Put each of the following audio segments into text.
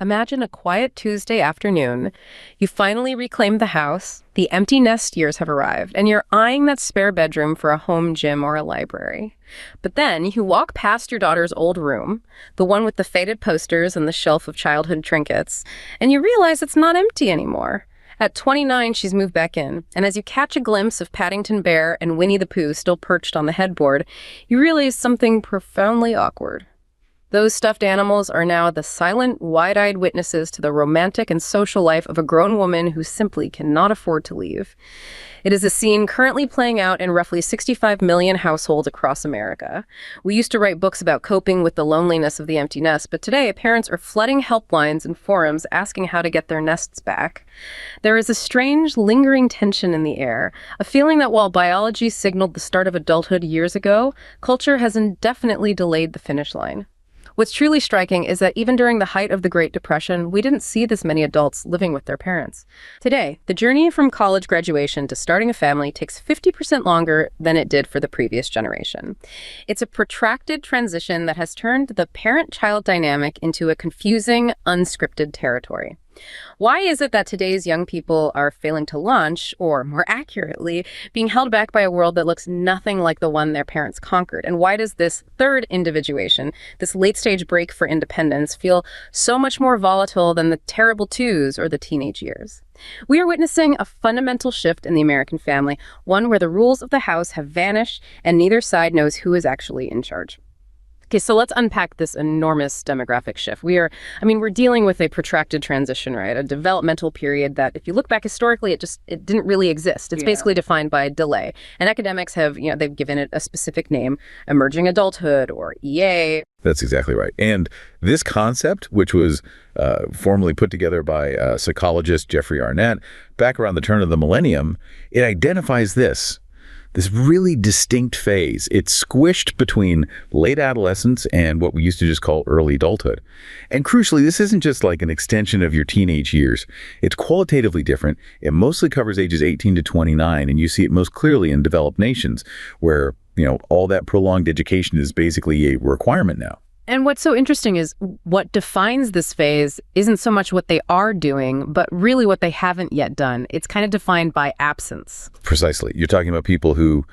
Imagine a quiet Tuesday afternoon. You finally reclaimed the house, the empty nest years have arrived, and you're eyeing that spare bedroom for a home gym or a library. But then you walk past your daughter's old room, the one with the faded posters and the shelf of childhood trinkets, and you realize it's not empty anymore. At 29, she's moved back in, and as you catch a glimpse of Paddington Bear and Winnie the Pooh still perched on the headboard, you realize something profoundly awkward. Those stuffed animals are now the silent, wide-eyed witnesses to the romantic and social life of a grown woman who simply cannot afford to leave. It is a scene currently playing out in roughly 65 million households across America. We used to write books about coping with the loneliness of the empty nest, but today parents are flooding helplines and forums asking how to get their nests back. There is a strange, lingering tension in the air, a feeling that while biology signaled the start of adulthood years ago, culture has indefinitely delayed the finish line. What's truly striking is that even during the height of the Great Depression, we didn't see this many adults living with their parents. Today, the journey from college graduation to starting a family takes 50% longer than it did for the previous generation. It's a protracted transition that has turned the parent-child dynamic into a confusing, unscripted territory. Why is it that today's young people are failing to launch, or more accurately, being held back by a world that looks nothing like the one their parents conquered? And why does this third individuation, this late-stage break for independence, feel so much more volatile than the terrible twos or the teenage years? We are witnessing a fundamental shift in the American family, one where the rules of the house have vanished and neither side knows who is actually in charge. Okay, so let's unpack this enormous demographic shift. We're dealing with a protracted transition, right? A developmental period that, if you look back historically, it didn't really exist. It's basically defined by delay. And academics have, they've given it a specific name, emerging adulthood or EA. That's exactly right. And this concept, which was formally put together by psychologist Jeffrey Arnett back around the turn of the millennium, it identifies this really distinct phase. It's squished between late adolescence and what we used to just call early adulthood. And crucially, this isn't just like an extension of your teenage years. It's qualitatively different. It mostly covers ages 18 to 29, and you see it most clearly in developed nations where, all that prolonged education is basically a requirement now. And what's so interesting is what defines this phase isn't so much what they are doing, but really what they haven't yet done. It's kind of defined by absence. Precisely. You're talking about people who,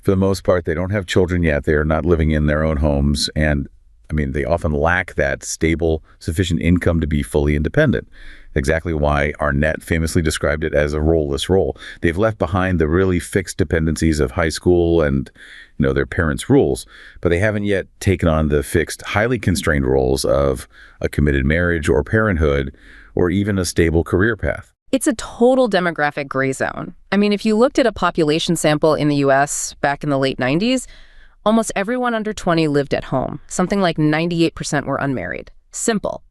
for the most part, they don't have children yet. They are not living in their own homes. And they often lack that stable, sufficient income to be fully independent. Exactly why Arnett famously described it as a role-less role. They've left behind the really fixed dependencies of high school and their parents' rules, but they haven't yet taken on the fixed, highly constrained roles of a committed marriage or parenthood, or even a stable career path. It's a total demographic gray zone. If you looked at a population sample in the US back in the late 90s, almost everyone under 20 lived at home. Something like 98% were unmarried. Simple.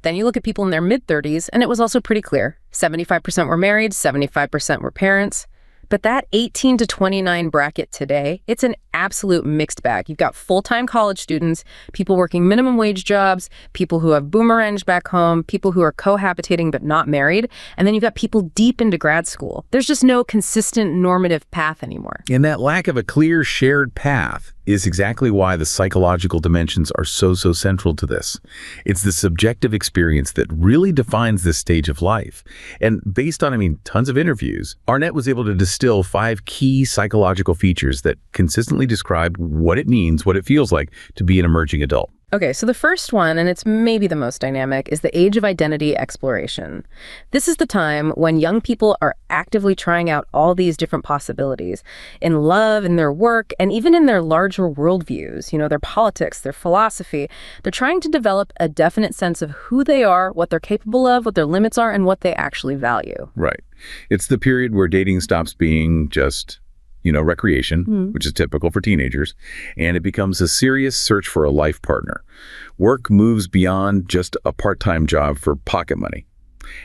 Then you look at people in their mid-30s, and it was also pretty clear. 75% were married, 75% were parents. But that 18 to 29 bracket today, it's an absolute mixed bag. You've got full-time college students, people working minimum wage jobs, people who have boomerangs back home, people who are cohabitating but not married, and then you've got people deep into grad school. There's just no consistent normative path anymore. And that lack of a clear shared path is exactly why the psychological dimensions are so central to this. It's the subjective experience that really defines this stage of life. And based on, tons of interviews, Arnett was able to distill 5 key psychological features that consistently describe what it means, what it feels like to be an emerging adult. Okay, so the first one, and it's maybe the most dynamic, is the age of identity exploration. This is the time when young people are actively trying out all these different possibilities in love, in their work, and even in their larger worldviews, their politics, their philosophy. They're trying to develop a definite sense of who they are, what they're capable of, what their limits are, and what they actually value. Right. It's the period where dating stops being just recreation, which is typical for teenagers, and it becomes a serious search for a life partner. Work moves beyond just a part-time job for pocket money,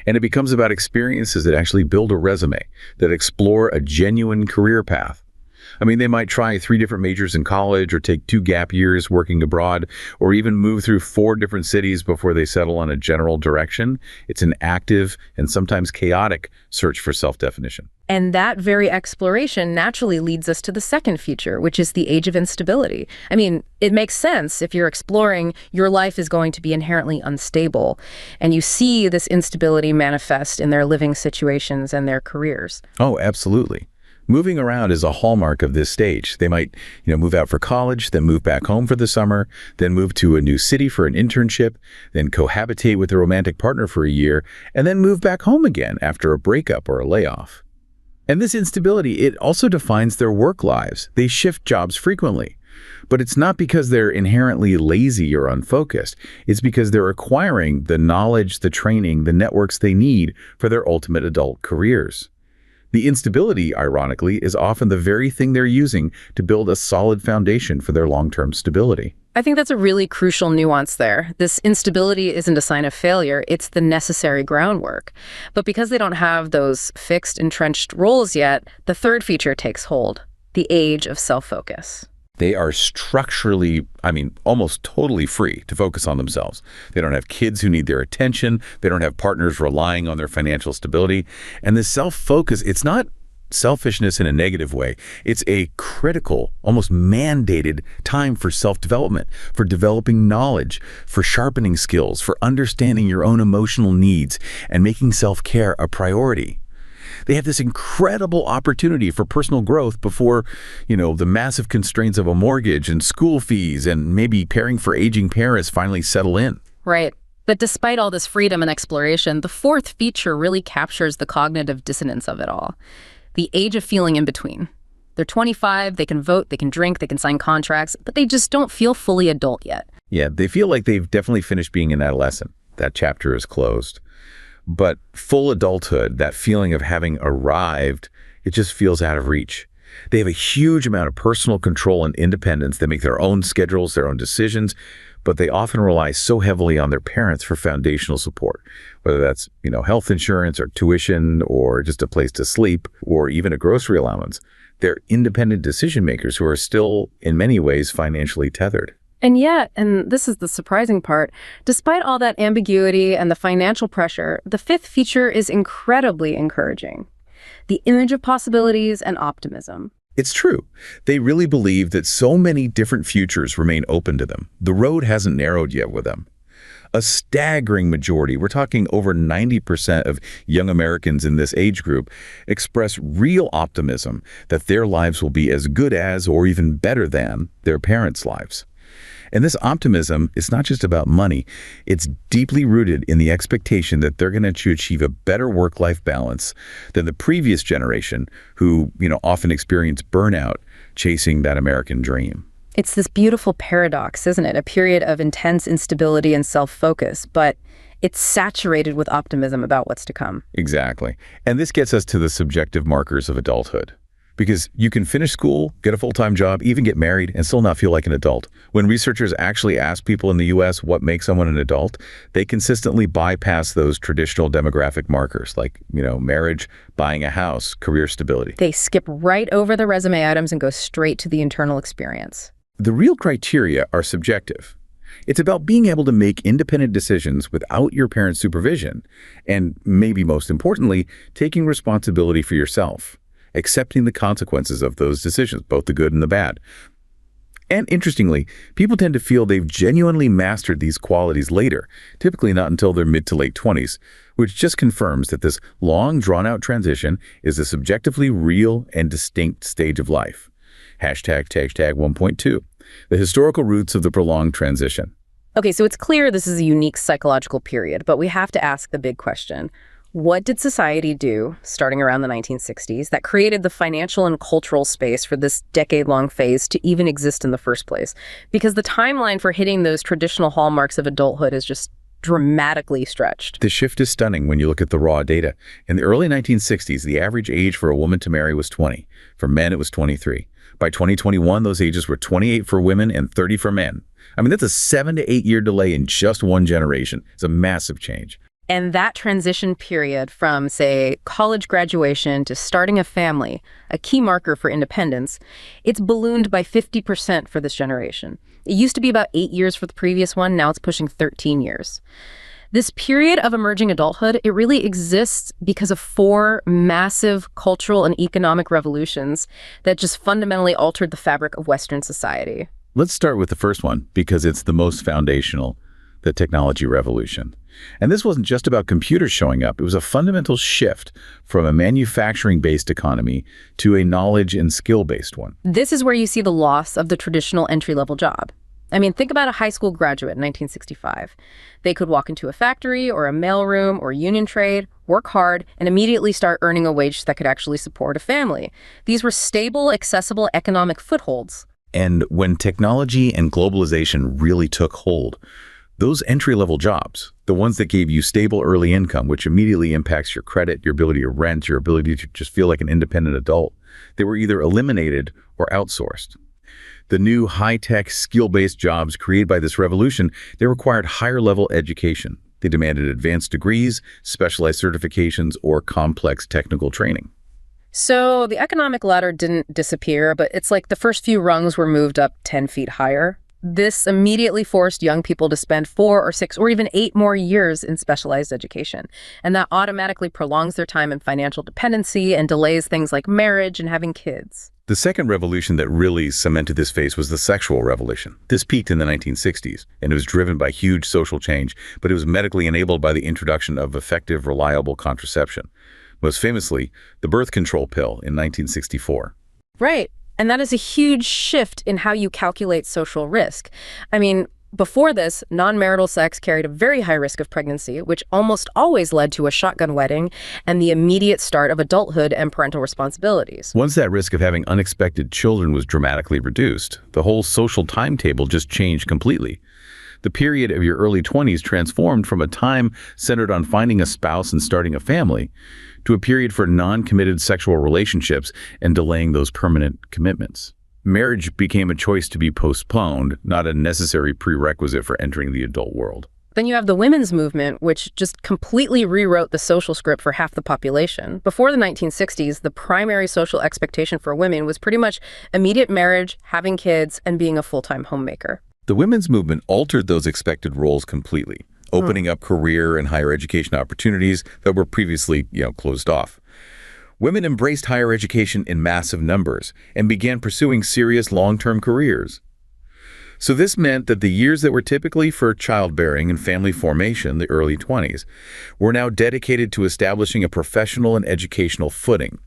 and it becomes about experiences that actually build a resume, that explore a genuine career path. I mean, they might try 3 different majors in college or take 2 gap years working abroad or even move through 4 different cities before they settle on a general direction. It's an active and sometimes chaotic search for self-definition. And that very exploration naturally leads us to the second feature, which is the age of instability. I mean, it makes sense if you're exploring, your life is going to be inherently unstable. And you see this instability manifest in their living situations and their careers. Oh, absolutely. Moving around is a hallmark of this stage. They might, move out for college, then move back home for the summer, then move to a new city for an internship, then cohabitate with a romantic partner for a year, and then move back home again after a breakup or a layoff. And this instability, it also defines their work lives. They shift jobs frequently. But it's not because they're inherently lazy or unfocused. It's because they're acquiring the knowledge, the training, the networks they need for their ultimate adult careers. The instability, ironically, is often the very thing they're using to build a solid foundation for their long-term stability. I think that's a really crucial nuance there. This instability isn't a sign of failure, it's the necessary groundwork. But because they don't have those fixed, entrenched roles yet, the third feature takes hold, the age of self-focus. They are structurally, almost totally free to focus on themselves. They don't have kids who need their attention. They don't have partners relying on their financial stability. And this self-focus, it's not selfishness in a negative way. It's a critical, almost mandated time for self-development, for developing knowledge, for sharpening skills, for understanding your own emotional needs, and making self-care a priority. They have this incredible opportunity for personal growth before, the massive constraints of a mortgage and school fees and maybe caring for aging parents finally settle in. Right. But despite all this freedom and exploration, the fourth feature really captures the cognitive dissonance of it all. The age of feeling in between. They're 25, they can vote, they can drink, they can sign contracts, but they just don't feel fully adult yet. Yeah, they feel like they've definitely finished being an adolescent. That chapter is closed. But full adulthood, that feeling of having arrived, it just feels out of reach. They have a huge amount of personal control and independence. They make their own schedules, their own decisions, but they often rely so heavily on their parents for foundational support, whether that's, health insurance or tuition or just a place to sleep or even a grocery allowance. They're independent decision makers who are still, in many ways, financially tethered. And yet, and this is the surprising part, despite all that ambiguity and the financial pressure, the fifth feature is incredibly encouraging. The image of possibilities and optimism. It's true. They really believe that so many different futures remain open to them. The road hasn't narrowed yet with them. A staggering majority, we're talking over 90% of young Americans in this age group, express real optimism that their lives will be as good as or even better than their parents' lives. And this optimism is not just about money. It's deeply rooted in the expectation that they're going to achieve a better work-life balance than the previous generation who, often experience burnout chasing that American dream. It's this beautiful paradox, isn't it? A period of intense instability and self-focus, but it's saturated with optimism about what's to come. Exactly. And this gets us to the subjective markers of adulthood. Because you can finish school, get a full-time job, even get married, and still not feel like an adult. When researchers actually ask people in the U.S. what makes someone an adult, they consistently bypass those traditional demographic markers like, marriage, buying a house, career stability. They skip right over the resume items and go straight to the internal experience. The real criteria are subjective. It's about being able to make independent decisions without your parents' supervision, and maybe most importantly, taking responsibility for yourself. Accepting the consequences of those decisions, both the good and the bad. And interestingly, people tend to feel they've genuinely mastered these qualities later, typically not until their mid to late 20s, which just confirms that this long, drawn-out transition is a subjectively real and distinct stage of life. Hashtag 1.2, the historical roots of the prolonged transition. Okay, so it's clear this is a unique psychological period, but we have to ask the big question. What did society do, starting around the 1960s, that created the financial and cultural space for this decade-long phase to even exist in the first place? Because the timeline for hitting those traditional hallmarks of adulthood is just dramatically stretched. The shift is stunning when you look at the raw data. In the early 1960s, the average age for a woman to marry was 20. For men, it was 23. By 2021, those ages were 28 for women and 30 for men. That's a 7 to 8 year delay in just one generation. It's a massive change. And that transition period from, say, college graduation to starting a family, a key marker for independence, it's ballooned by 50% for this generation. It used to be about 8 years for the previous one, now it's pushing 13 years. This period of emerging adulthood, it really exists because of 4 massive cultural and economic revolutions that just fundamentally altered the fabric of Western society. Let's start with the first one, because it's the most foundational, the technology revolution. And this wasn't just about computers showing up. It was a fundamental shift from a manufacturing-based economy to a knowledge and skill-based one. This is where you see the loss of the traditional entry-level job. I mean, think about a high school graduate in 1965. They could walk into a factory or a mailroom or union trade, work hard, and immediately start earning a wage that could actually support a family. These were stable, accessible economic footholds. And when technology and globalization really took hold, those entry-level jobs, the ones that gave you stable early income, which immediately impacts your credit, your ability to rent, your ability to just feel like an independent adult, they were either eliminated or outsourced. The new high-tech, skill-based jobs created by this revolution, they required higher-level education. They demanded advanced degrees, specialized certifications, or complex technical training. So the economic ladder didn't disappear, but it's like the first few rungs were moved up 10 feet higher. This immediately forced young people to spend 4 or 6 or even 8 more years in specialized education. And that automatically prolongs their time in financial dependency and delays things like marriage and having kids. The second revolution that really cemented this phase was the sexual revolution. This peaked in the 1960s, and it was driven by huge social change, but it was medically enabled by the introduction of effective, reliable contraception. Most famously, the birth control pill in 1964. Right. And that is a huge shift in how you calculate social risk. I mean, before this, non-marital sex carried a very high risk of pregnancy, which almost always led to a shotgun wedding and the immediate start of adulthood and parental responsibilities. Once that risk of having unexpected children was dramatically reduced, the whole social timetable just changed completely. The period of your early 20s transformed from a time centered on finding a spouse and starting a family to a period for non-committed sexual relationships and delaying those permanent commitments. Marriage became a choice to be postponed, not a necessary prerequisite for entering the adult world. Then you have the women's movement, which just completely rewrote the social script for half the population. Before the 1960s, the primary social expectation for women was pretty much immediate marriage, having kids, and being a full-time homemaker. The women's movement altered those expected roles completely, opening up career and higher education opportunities that were previously, closed off. Women embraced higher education in massive numbers and began pursuing serious long-term careers. So this meant that the years that were typically for childbearing and family formation, the early 20s, were now dedicated to establishing a professional and educational footing.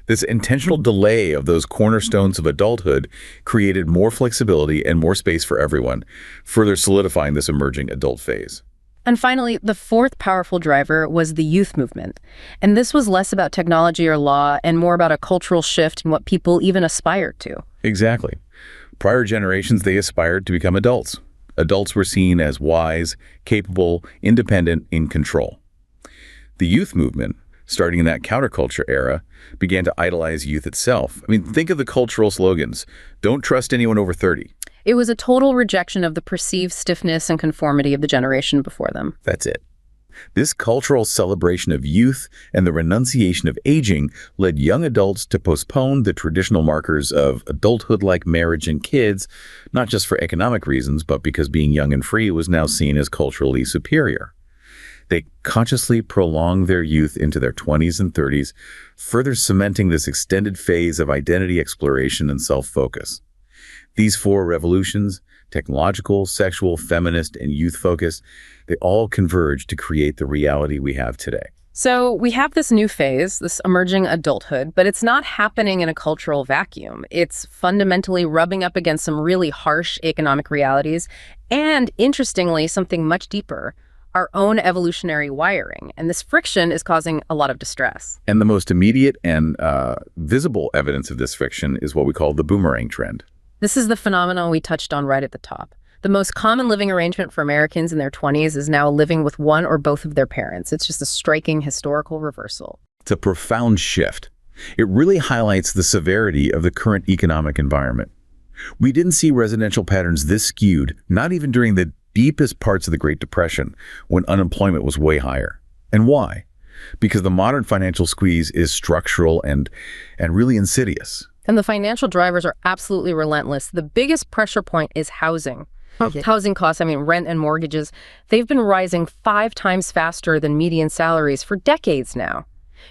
This intentional delay of those cornerstones of adulthood created more flexibility and more space for everyone, further solidifying this emerging adult phase. And finally, the fourth powerful driver was the youth movement. And this was less about technology or law and more about a cultural shift in what people even aspired to. Exactly. Prior generations, they aspired to become adults. Adults were seen as wise, capable, independent, in control. The youth movement, starting in that counterculture era, began to idolize youth itself. I mean, think of the cultural slogans. Don't trust anyone over 30. It was a total rejection of the perceived stiffness and conformity of the generation before them. That's it. This cultural celebration of youth and the renunciation of aging led young adults to postpone the traditional markers of adulthood like marriage and kids, not just for economic reasons, but because being young and free was now seen as culturally superior. They consciously prolonged their youth into their 20s and 30s, further cementing this extended phase of identity exploration and self-focus. These 4 revolutions, technological, sexual, feminist, and youth-focused, they all converge to create the reality we have today. So we have this new phase, this emerging adulthood, but it's not happening in a cultural vacuum. It's fundamentally rubbing up against some really harsh economic realities and, interestingly, something much deeper, our own evolutionary wiring. And this friction is causing a lot of distress. And the most immediate and visible evidence of this friction is what we call the Boomerang Trend. This is the phenomenon we touched on right at the top. The most common living arrangement for Americans in their 20s is now living with one or both of their parents. It's just a striking historical reversal. It's a profound shift. It really highlights the severity of the current economic environment. We didn't see residential patterns this skewed, not even during the deepest parts of the Great Depression when unemployment was way higher. And why? Because the modern financial squeeze is structural and really insidious. And the financial drivers are absolutely relentless. The biggest pressure point is housing. Okay. Housing costs, rent and mortgages, they've been rising 5 times faster than median salaries for decades now.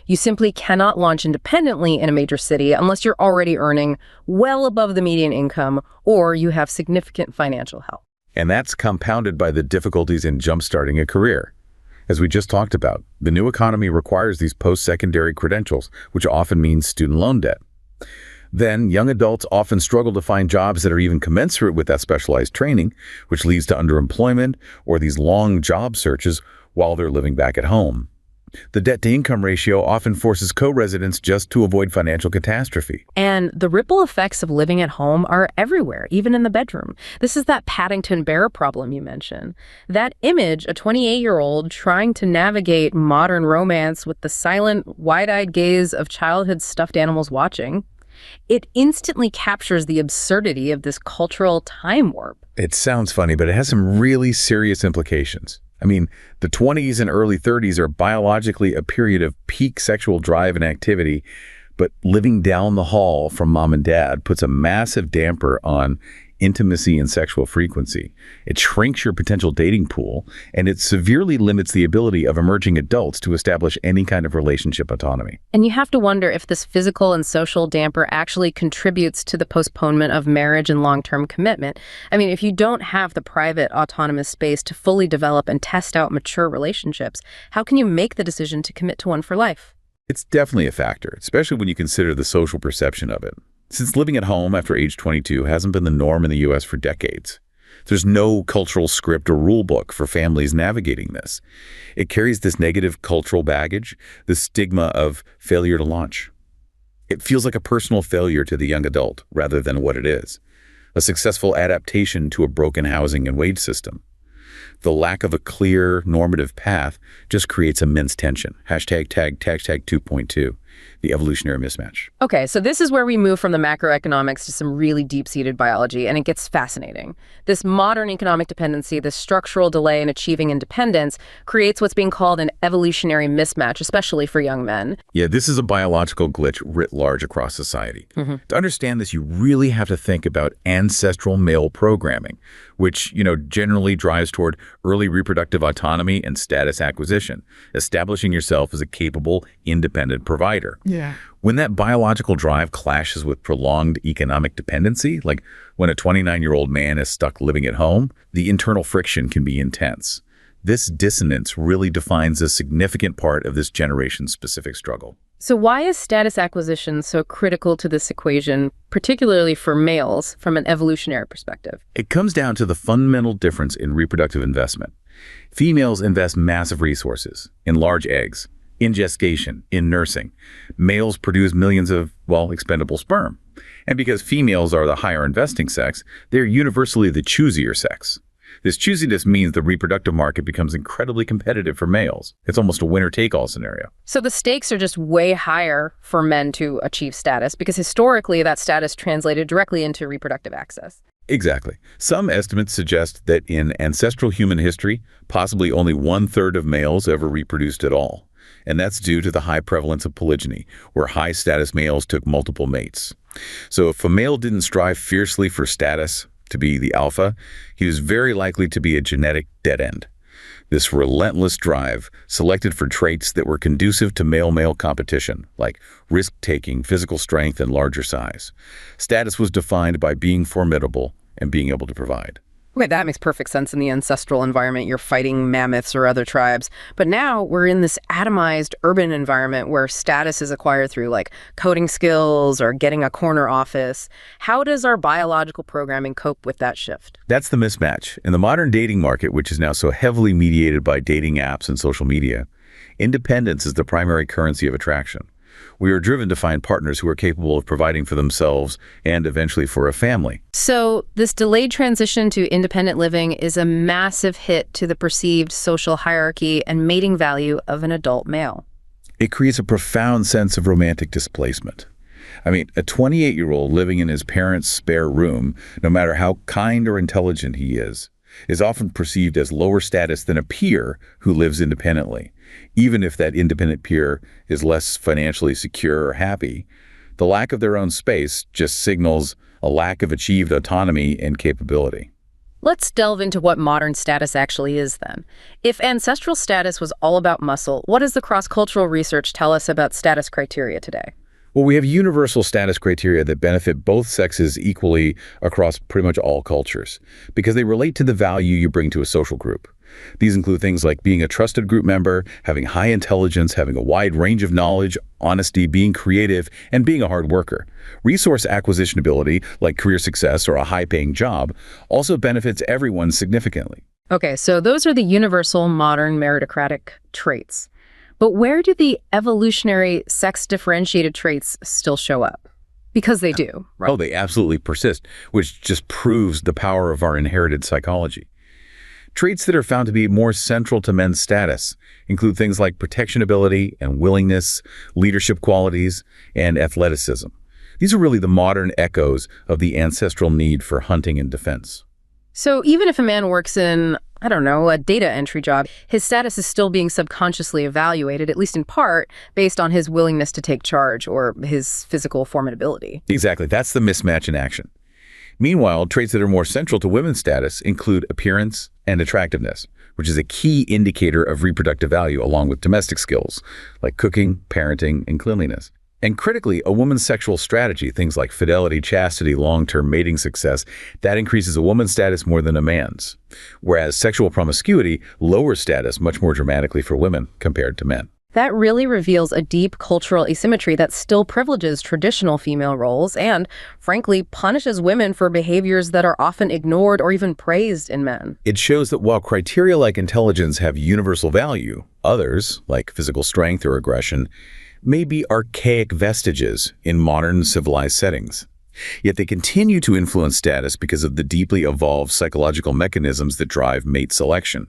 You simply cannot launch independently in a major city unless you're already earning well above the median income or you have significant financial help. And that's compounded by the difficulties in jump-starting a career. As we just talked about, the new economy requires these post-secondary credentials, which often means student loan debt. Then, young adults often struggle to find jobs that are even commensurate with that specialized training, which leads to underemployment or these long job searches while they're living back at home. The debt-to-income ratio often forces co-residents just to avoid financial catastrophe. And the ripple effects of living at home are everywhere, even in the bedroom. This is that Paddington Bear problem you mentioned. That image, a 28-year-old trying to navigate modern romance with the silent, wide-eyed gaze of childhood stuffed animals watching, it instantly captures the absurdity of this cultural time warp. It sounds funny, but it has some really serious implications. The 20s and early 30s are biologically a period of peak sexual drive and activity, but living down the hall from mom and dad puts a massive damper on intimacy and sexual frequency. It shrinks your potential dating pool, and it severely limits the ability of emerging adults to establish any kind of relationship autonomy. And you have to wonder if this physical and social damper actually contributes to the postponement of marriage and long-term commitment. If you don't have the private, autonomous space to fully develop and test out mature relationships, how can you make the decision to commit to one for life? It's definitely a factor, especially when you consider the social perception of it. Since living at home after age 22 hasn't been the norm in the U.S. for decades, there's no cultural script or rule book for families navigating this. It carries this negative cultural baggage, the stigma of failure to launch. It feels like a personal failure to the young adult rather than what it is, a successful adaptation to a broken housing and wage system. The lack of a clear normative path just creates immense tension. Hashtag 2.2, the evolutionary mismatch. Okay, so this is where we move from the macroeconomics to some really deep-seated biology, and it gets fascinating. This modern economic dependency, this structural delay in achieving independence, creates what's being called an evolutionary mismatch, especially for young men. Yeah, this is a biological glitch writ large across society. To understand this, you really have to think about ancestral male programming, which, generally drives toward early reproductive autonomy and status acquisition, establishing yourself as a capable, independent provider. Yeah. When that biological drive clashes with prolonged economic dependency, like when a 29-year-old man is stuck living at home, the internal friction can be intense. This dissonance really defines a significant part of this generation's specific struggle. So why is status acquisition so critical to this equation, particularly for males, from an evolutionary perspective? It comes down to the fundamental difference in reproductive investment. Females invest massive resources in large eggs, in gestation, in nursing. Males produce millions of, expendable sperm. And because females are the higher investing sex, they're universally the choosier sex. This choosiness means the reproductive market becomes incredibly competitive for males. It's almost a winner-take-all scenario. So the stakes are just way higher for men to achieve status because historically that status translated directly into reproductive access. Exactly. Some estimates suggest that in ancestral human history, possibly only 1/3 of males ever reproduced at all. And that's due to the high prevalence of polygyny, where high-status males took multiple mates. So if a male didn't strive fiercely for status, to be the alpha, he was very likely to be a genetic dead end. This relentless drive selected for traits that were conducive to male-male competition, like risk-taking, physical strength, and larger size. Status was defined by being formidable and being able to provide. Okay, that makes perfect sense in the ancestral environment. You're fighting mammoths or other tribes. But now we're in this atomized urban environment where status is acquired through like coding skills or getting a corner office. How does our biological programming cope with that shift? That's the mismatch. In the modern dating market, which is now so heavily mediated by dating apps and social media, independence is the primary currency of attraction. We are driven to find partners who are capable of providing for themselves and eventually for a family. So this delayed transition to independent living is a massive hit to the perceived social hierarchy and mating value of an adult male. It creates a profound sense of romantic displacement. A 28-year-old living in his parents' spare room, no matter how kind or intelligent he is, is often perceived as lower status than a peer who lives independently. Even if that independent peer is less financially secure or happy, the lack of their own space just signals a lack of achieved autonomy and capability. Let's delve into what modern status actually is then. If ancestral status was all about muscle, what does the cross-cultural research tell us about status criteria today? Well, we have universal status criteria that benefit both sexes equally across pretty much all cultures because they relate to the value you bring to a social group. These include things like being a trusted group member, having high intelligence, having a wide range of knowledge, honesty, being creative, and being a hard worker. Resource acquisition ability, like career success or a high-paying job, also benefits everyone significantly. Okay, so those are the universal modern meritocratic traits. But where do the evolutionary sex-differentiated traits still show up? Because they do, right? Oh, they absolutely persist, which just proves the power of our inherited psychology. Traits that are found to be more central to men's status include things like protection ability and willingness, leadership qualities, and athleticism. These are really the modern echoes of the ancestral need for hunting and defense. So even if a man works in, I don't know, a data entry job, his status is still being subconsciously evaluated, at least in part, based on his willingness to take charge or his physical formidability. Exactly. That's the mismatch in action. Meanwhile, traits that are more central to women's status include appearance and attractiveness, which is a key indicator of reproductive value along with domestic skills like cooking, parenting, and cleanliness. And critically, a woman's sexual strategy, things like fidelity, chastity, long-term mating success, that increases a woman's status more than a man's. Whereas sexual promiscuity lowers status much more dramatically for women compared to men. That really reveals a deep cultural asymmetry that still privileges traditional female roles and, frankly, punishes women for behaviors that are often ignored or even praised in men. It shows that while criteria like intelligence have universal value, others, like physical strength or aggression, may be archaic vestiges in modern civilized settings. Yet they continue to influence status because of the deeply evolved psychological mechanisms that drive mate selection.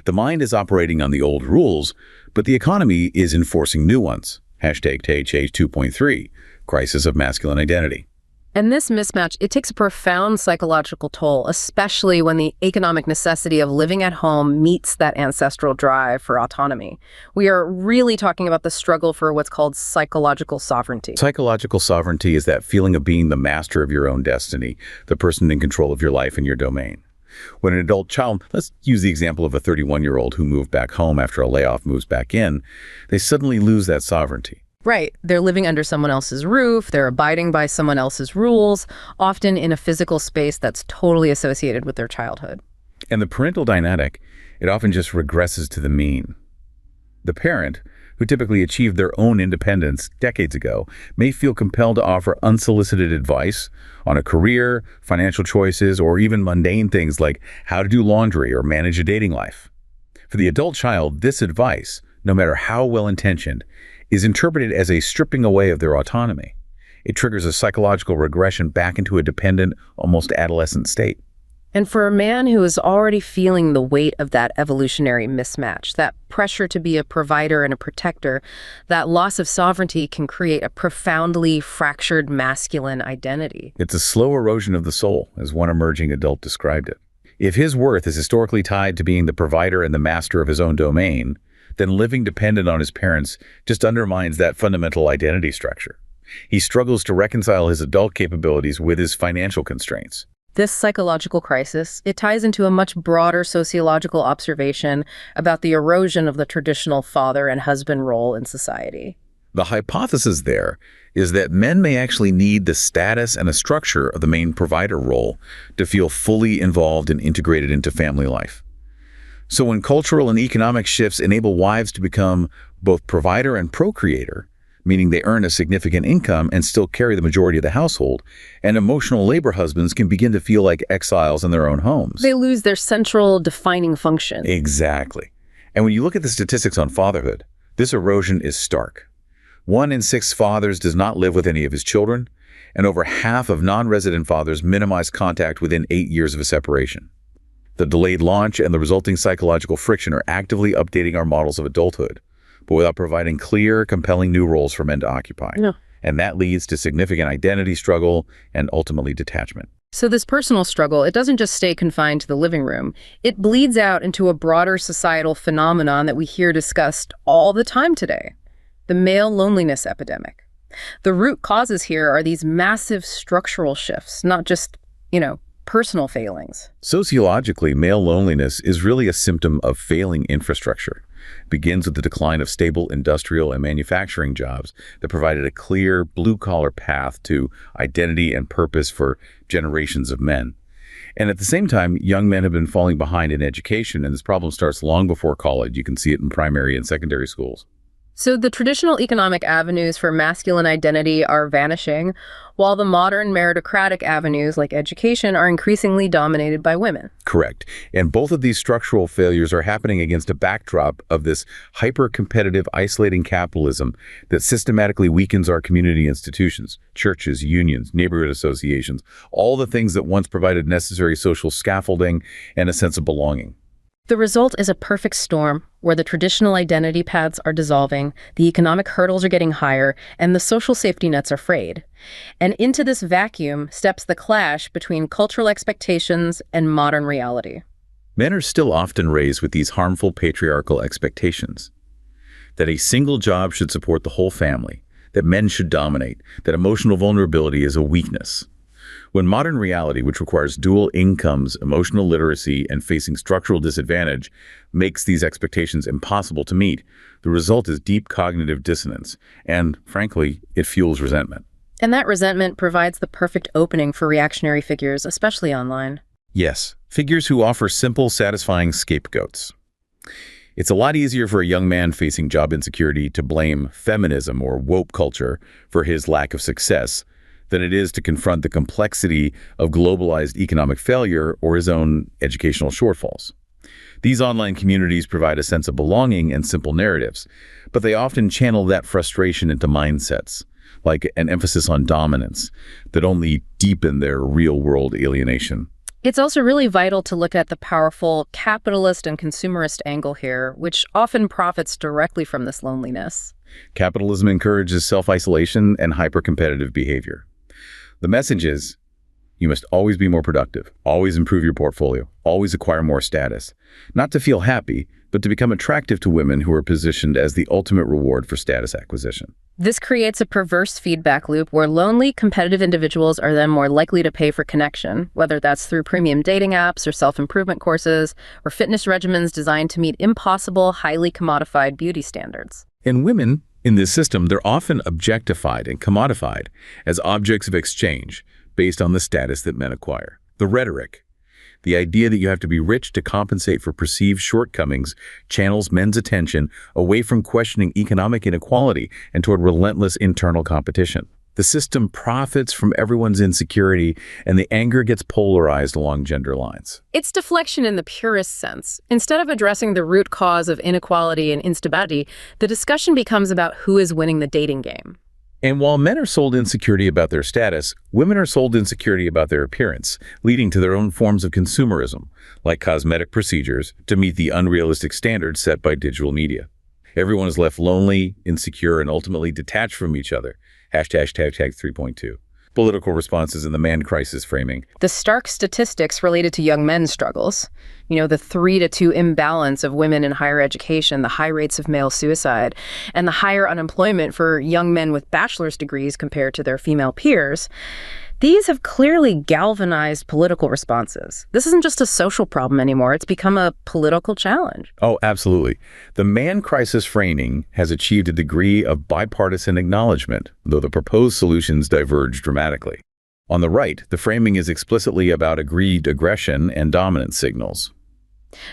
The mind is operating on the old rules, but the economy is enforcing new ones. #THH 2.3, Crisis of Masculine Identity. And this mismatch, it takes a profound psychological toll, especially when the economic necessity of living at home meets that ancestral drive for autonomy. We are really talking about the struggle for what's called psychological sovereignty. Psychological sovereignty is that feeling of being the master of your own destiny, the person in control of your life and your domain. When an adult child, let's use the example of a 31-year-old who moved back home after a layoff moves back in, they suddenly lose that sovereignty. Right. They're living under someone else's roof, they're abiding by someone else's rules, often in a physical space that's totally associated with their childhood. And the parental dynamic, it often just regresses to the mean. The parent, who typically achieved their own independence decades ago, may feel compelled to offer unsolicited advice on a career, financial choices, or even mundane things like how to do laundry or manage a dating life. For the adult child, this advice, no matter how well-intentioned, is interpreted as a stripping away of their autonomy. It triggers a psychological regression back into a dependent, almost adolescent state. And for a man who is already feeling the weight of that evolutionary mismatch, that pressure to be a provider and a protector, that loss of sovereignty can create a profoundly fractured masculine identity. It's a slow erosion of the soul, as one emerging adult described it. If his worth is historically tied to being the provider and the master of his own domain, then living dependent on his parents just undermines that fundamental identity structure. He struggles to reconcile his adult capabilities with his financial constraints. This psychological crisis, it ties into a much broader sociological observation about the erosion of the traditional father and husband role in society. The hypothesis there is that men may actually need the status and the structure of the main provider role to feel fully involved and integrated into family life. So when cultural and economic shifts enable wives to become both provider and procreator, meaning they earn a significant income and still carry the majority of the household, and emotional labor husbands can begin to feel like exiles in their own homes. They lose their central defining function. Exactly. And when you look at the statistics on fatherhood, this erosion is stark. 1 in 6 fathers does not live with any of his children, and over half of non-resident fathers minimize contact within 8 years of a separation. The delayed launch and the resulting psychological friction are actively updating our models of adulthood, but without providing clear, compelling new roles for men to occupy. Yeah. And that leads to significant identity struggle and ultimately detachment. So this personal struggle, it doesn't just stay confined to the living room. It bleeds out into a broader societal phenomenon that we hear discussed all the time today, the male loneliness epidemic. The root causes here are these massive structural shifts, not just, personal failings. Sociologically, male loneliness is really a symptom of failing infrastructure. It begins with the decline of stable industrial and manufacturing jobs that provided a clear, blue-collar path to identity and purpose for generations of men. And at the same time, young men have been falling behind in education, and this problem starts long before college. You can see it in primary and secondary schools. So the traditional economic avenues for masculine identity are vanishing, while the modern meritocratic avenues like education are increasingly dominated by women. Correct. And both of these structural failures are happening against a backdrop of this hyper-competitive, isolating capitalism that systematically weakens our community institutions, churches, unions, neighborhood associations, all the things that once provided necessary social scaffolding and a sense of belonging. The result is a perfect storm where the traditional identity paths are dissolving, the economic hurdles are getting higher, and the social safety nets are frayed. And into this vacuum steps the clash between cultural expectations and modern reality. Men are still often raised with these harmful patriarchal expectations. That a single job should support the whole family, that men should dominate, that emotional vulnerability is a weakness. When modern reality, which requires dual incomes, emotional literacy, and facing structural disadvantage, makes these expectations impossible to meet, the result is deep cognitive dissonance, and, frankly, it fuels resentment. And that resentment provides the perfect opening for reactionary figures, especially online. Yes, figures who offer simple, satisfying scapegoats. It's a lot easier for a young man facing job insecurity to blame feminism or woke culture for his lack of success than it is to confront the complexity of globalized economic failure or his own educational shortfalls. These online communities provide a sense of belonging and simple narratives, but they often channel that frustration into mindsets, like an emphasis on dominance, that only deepen their real-world alienation. It's also really vital to look at the powerful capitalist and consumerist angle here, which often profits directly from this loneliness. Capitalism encourages self-isolation and hyper-competitive behavior. The message is, you must always be more productive, always improve your portfolio, always acquire more status. Not to feel happy, but to become attractive to women who are positioned as the ultimate reward for status acquisition. This creates a perverse feedback loop where lonely, competitive individuals are then more likely to pay for connection, whether that's through premium dating apps or self-improvement courses or fitness regimens designed to meet impossible, highly commodified beauty standards. And women, in this system, they're often objectified and commodified as objects of exchange based on the status that men acquire. The rhetoric, the idea that you have to be rich to compensate for perceived shortcomings, channels men's attention away from questioning economic inequality and toward relentless internal competition. The system profits from everyone's insecurity, and the anger gets polarized along gender lines. It's deflection in the purest sense. Instead of addressing the root cause of inequality and instability, the discussion becomes about who is winning the dating game. And while men are sold insecurity about their status, women are sold insecurity about their appearance, leading to their own forms of consumerism, like cosmetic procedures, to meet the unrealistic standards set by digital media. Everyone is left lonely, insecure, and ultimately detached from each other. Hashtag 3.2. Political responses in the man crisis framing. The stark statistics related to young men's struggles, the 3-to-2 imbalance of women in higher education, the high rates of male suicide, and the higher unemployment for young men with bachelor's degrees compared to their female peers, these have clearly galvanized political responses. This isn't just a social problem anymore. It's become a political challenge. Oh, absolutely. The man crisis framing has achieved a degree of bipartisan acknowledgement, though the proposed solutions diverge dramatically. On the right, the framing is explicitly about agreed aggression and dominance signals.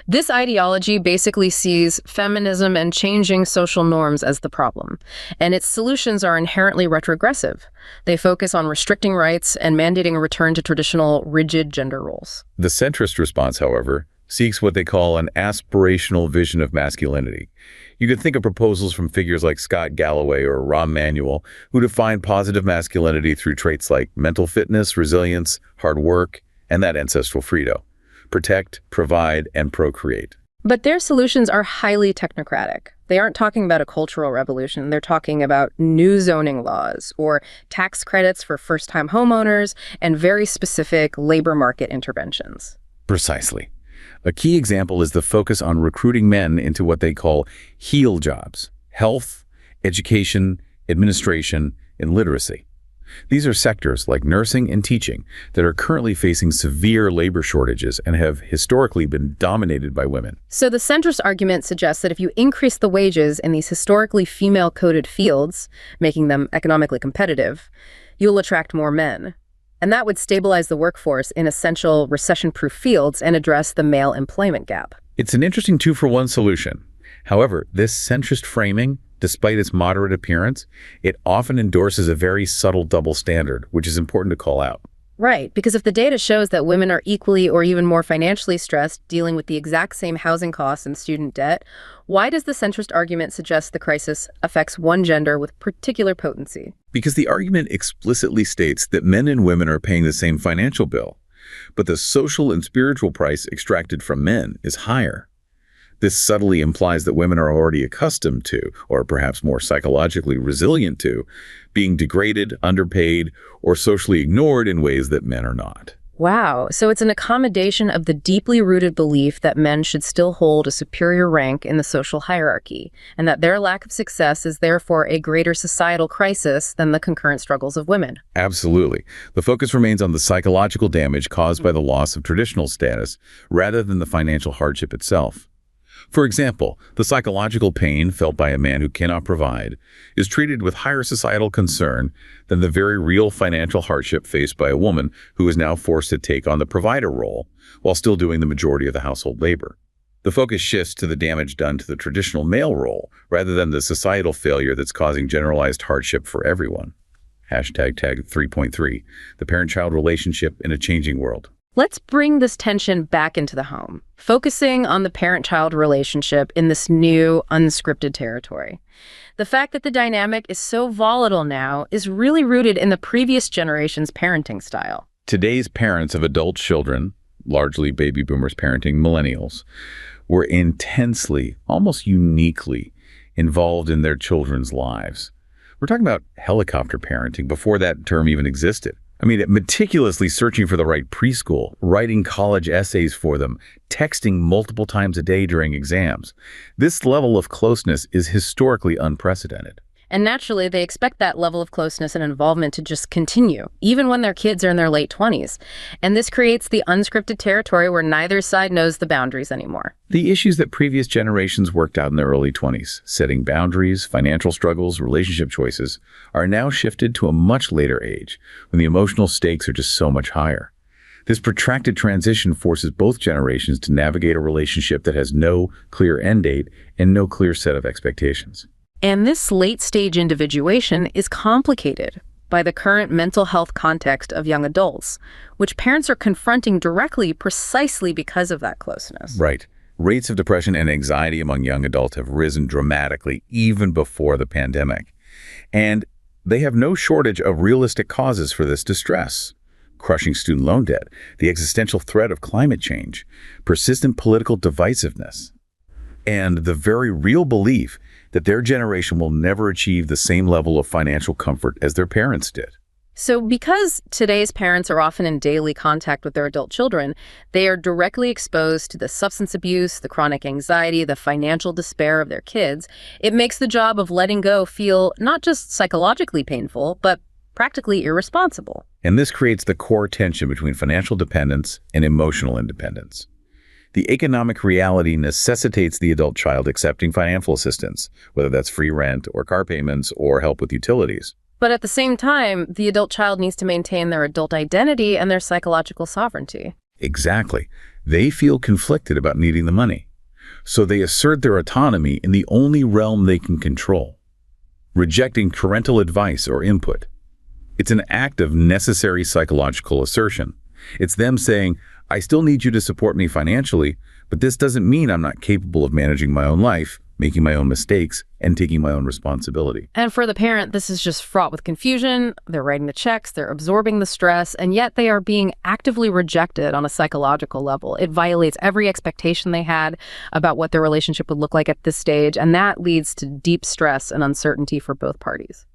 This ideology basically sees feminism and changing social norms as the problem, and its solutions are inherently retrogressive. They focus on restricting rights and mandating a return to traditional, rigid gender roles. The centrist response, however, seeks what they call an aspirational vision of masculinity. You can think of proposals from figures like Scott Galloway or Rahm Emanuel, who define positive masculinity through traits like mental fitness, resilience, hard work, and that ancestral freedom. Protect, provide, and procreate. But their solutions are highly technocratic. They aren't talking about a cultural revolution. They're talking about new zoning laws or tax credits for first-time homeowners and very specific labor market interventions. Precisely. A key example is the focus on recruiting men into what they call HEAL jobs: health, education, administration, and literacy. These are sectors like nursing and teaching that are currently facing severe labor shortages and have historically been dominated by women. So the centrist argument suggests that if you increase the wages in these historically female-coded fields, making them economically competitive, you'll attract more men. And that would stabilize the workforce in essential recession-proof fields and address the male employment gap. It's an interesting two-for-one solution. However, this centrist framing, despite its moderate appearance, it often endorses a very subtle double standard, which is important to call out. Right, because if the data shows that women are equally or even more financially stressed dealing with the exact same housing costs and student debt, why does the centrist argument suggest the crisis affects one gender with particular potency? Because the argument explicitly states that men and women are paying the same financial bill, but the social and spiritual price extracted from men is higher. This subtly implies that women are already accustomed to, or perhaps more psychologically resilient to, being degraded, underpaid, or socially ignored in ways that men are not. Wow, so it's an accommodation of the deeply rooted belief that men should still hold a superior rank in the social hierarchy, and that their lack of success is therefore a greater societal crisis than the concurrent struggles of women. Absolutely. The focus remains on the psychological damage caused by the loss of traditional status, rather than the financial hardship itself. For example, the psychological pain felt by a man who cannot provide is treated with higher societal concern than the very real financial hardship faced by a woman who is now forced to take on the provider role while still doing the majority of the household labor. The focus shifts to the damage done to the traditional male role rather than the societal failure that's causing generalized hardship for everyone. Hashtag tag 3.3, the parent-child relationship in a changing world. Let's bring this tension back into the home, focusing on the parent-child relationship in this new, unscripted territory. The fact that the dynamic is so volatile now is really rooted in the previous generation's parenting style. Today's parents of adult children, largely baby boomers parenting millennials, were intensely, almost uniquely, involved in their children's lives. We're talking about helicopter parenting before that term even existed. I mean, meticulously searching for the right preschool, writing college essays for them, texting multiple times a day during exams. This level of closeness is historically unprecedented. And naturally, they expect that level of closeness and involvement to just continue, even when their kids are in their late 20s. And this creates the unscripted territory where neither side knows the boundaries anymore. The issues that previous generations worked out in their early 20s, setting boundaries, financial struggles, relationship choices, are now shifted to a much later age, when the emotional stakes are just so much higher. This protracted transition forces both generations to navigate a relationship that has no clear end date and no clear set of expectations. And this late-stage individuation is complicated by the current mental health context of young adults, which parents are confronting directly precisely because of that closeness. Right. Rates of depression and anxiety among young adults have risen dramatically even before the pandemic. And they have no shortage of realistic causes for this distress. Crushing student loan debt, the existential threat of climate change, persistent political divisiveness, and the very real belief that their generation will never achieve the same level of financial comfort as their parents did. So because today's parents are often in daily contact with their adult children, they are directly exposed to the substance abuse, the chronic anxiety, the financial despair of their kids. It makes the job of letting go feel not just psychologically painful, but practically irresponsible. And this creates the core tension between financial dependence and emotional independence. The economic reality necessitates the adult child accepting financial assistance, whether that's free rent or car payments or help with utilities. But at the same time, the adult child needs to maintain their adult identity and their psychological sovereignty. Exactly. They feel conflicted about needing the money. So they assert their autonomy in the only realm they can control, rejecting parental advice or input. It's an act of necessary psychological assertion. It's them saying, I still need you to support me financially, but this doesn't mean I'm not capable of managing my own life, making my own mistakes, and taking my own responsibility. And for the parent, this is just fraught with confusion. They're writing the checks, they're absorbing the stress, and yet they are being actively rejected on a psychological level. It violates every expectation they had about what their relationship would look like at this stage, and that leads to deep stress and uncertainty for both parties.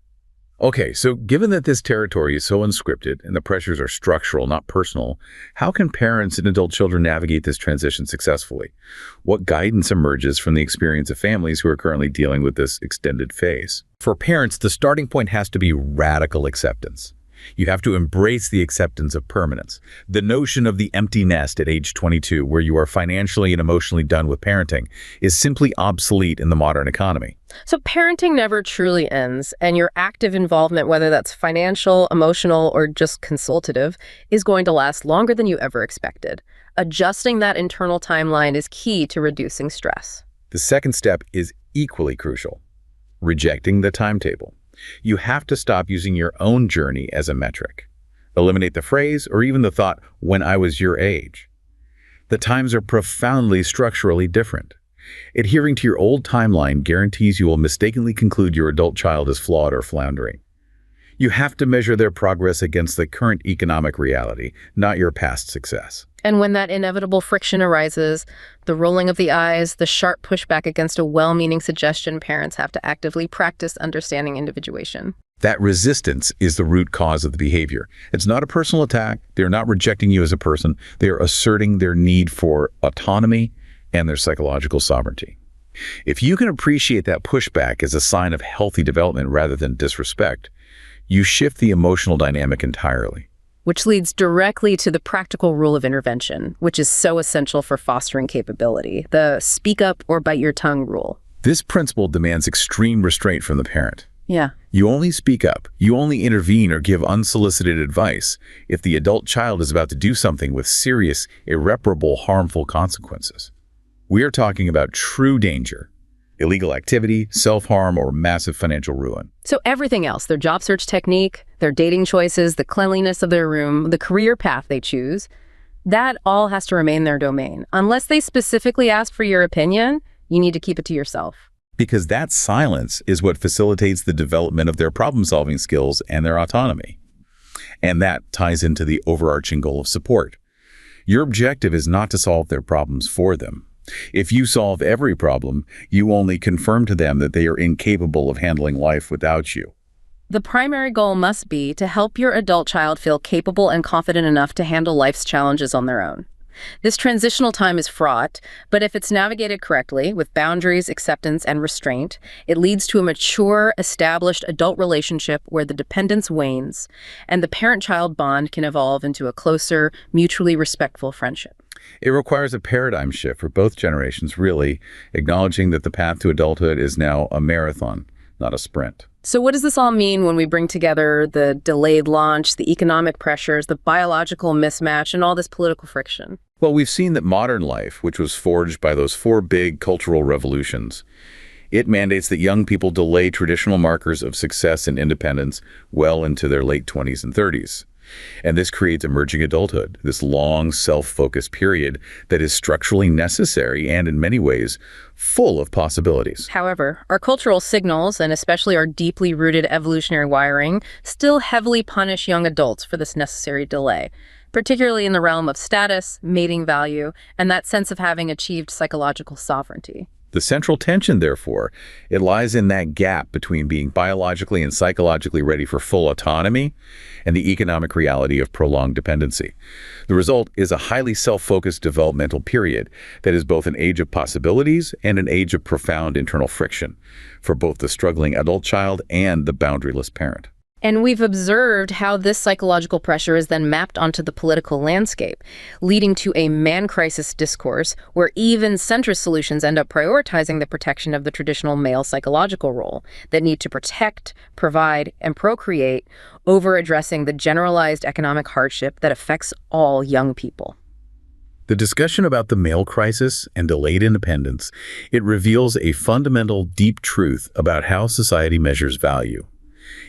Okay, so given that this territory is so unscripted and the pressures are structural, not personal, how can parents and adult children navigate this transition successfully? What guidance emerges from the experience of families who are currently dealing with this extended phase? For parents, the starting point has to be radical acceptance. You have to embrace the acceptance of permanence. The notion of the empty nest at age 22, where you are financially and emotionally done with parenting, is simply obsolete in the modern economy. So parenting never truly ends, and your active involvement, whether that's financial, emotional, or just consultative, is going to last longer than you ever expected. Adjusting that internal timeline is key to reducing stress. The second step is equally crucial: rejecting the timetable. You have to stop using your own journey as a metric. Eliminate the phrase or even the thought, "when I was your age." The times are profoundly structurally different. Adhering to your old timeline guarantees you will mistakenly conclude your adult child is flawed or floundering. You have to measure their progress against the current economic reality, not your past success. And when that inevitable friction arises, the rolling of the eyes, the sharp pushback against a well-meaning suggestion, parents have to actively practice understanding individuation. That resistance is the root cause of the behavior. It's not a personal attack. They're not rejecting you as a person. They are asserting their need for autonomy and their psychological sovereignty. If you can appreciate that pushback as a sign of healthy development rather than disrespect, you shift the emotional dynamic entirely. Which leads directly to the practical rule of intervention, which is so essential for fostering capability, the speak up or bite your tongue rule. This principle demands extreme restraint from the parent. Yeah. You only speak up, you only intervene or give unsolicited advice if the adult child is about to do something with serious, irreparable, harmful consequences. We are talking about true danger: illegal activity, self-harm, or massive financial ruin. So everything else, their job search technique, their dating choices, the cleanliness of their room, the career path they choose, that all has to remain their domain. Unless they specifically ask for your opinion, you need to keep it to yourself. Because that silence is what facilitates the development of their problem-solving skills and their autonomy. And that ties into the overarching goal of support. Your objective is not to solve their problems for them. If you solve every problem, you only confirm to them that they are incapable of handling life without you. The primary goal must be to help your adult child feel capable and confident enough to handle life's challenges on their own. This transitional time is fraught, but if it's navigated correctly, with boundaries, acceptance, and restraint, it leads to a mature, established adult relationship where the dependence wanes, and the parent-child bond can evolve into a closer, mutually respectful friendship. It requires a paradigm shift for both generations, really, acknowledging that the path to adulthood is now a marathon, not a sprint. So what does this all mean when we bring together the delayed launch, the economic pressures, the biological mismatch, and all this political friction? Well, we've seen that modern life, which was forged by those 4 big cultural revolutions, it mandates that young people delay traditional markers of success and independence well into their late 20s and 30s. And this creates emerging adulthood, this long, self-focused period that is structurally necessary and, in many ways, full of possibilities. However, our cultural signals, and especially our deeply rooted evolutionary wiring, still heavily punish young adults for this necessary delay, particularly in the realm of status, mating value, and that sense of having achieved psychological sovereignty. The central tension, therefore, it lies in that gap between being biologically and psychologically ready for full autonomy and the economic reality of prolonged dependency. The result is a highly self-focused developmental period that is both an age of possibilities and an age of profound internal friction for both the struggling adult child and the boundaryless parent. And we've observed how this psychological pressure is then mapped onto the political landscape, leading to a man crisis discourse where even centrist solutions end up prioritizing the protection of the traditional male psychological role that need to protect, provide, and procreate over addressing the generalized economic hardship that affects all young people. The discussion about the male crisis and delayed independence, it reveals a fundamental, deep truth about how society measures value.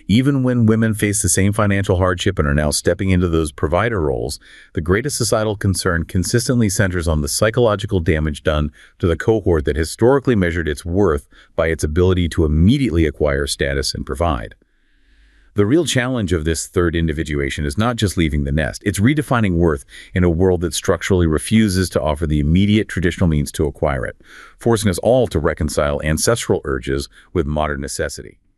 Even when women face the same financial hardship and are now stepping into those provider roles, the greatest societal concern consistently centers on the psychological damage done to the cohort that historically measured its worth by its ability to immediately acquire status and provide. The real challenge of this third individuation is not just leaving the nest, it's redefining worth in a world that structurally refuses to offer the immediate traditional means to acquire it, forcing us all to reconcile ancestral urges with modern necessity.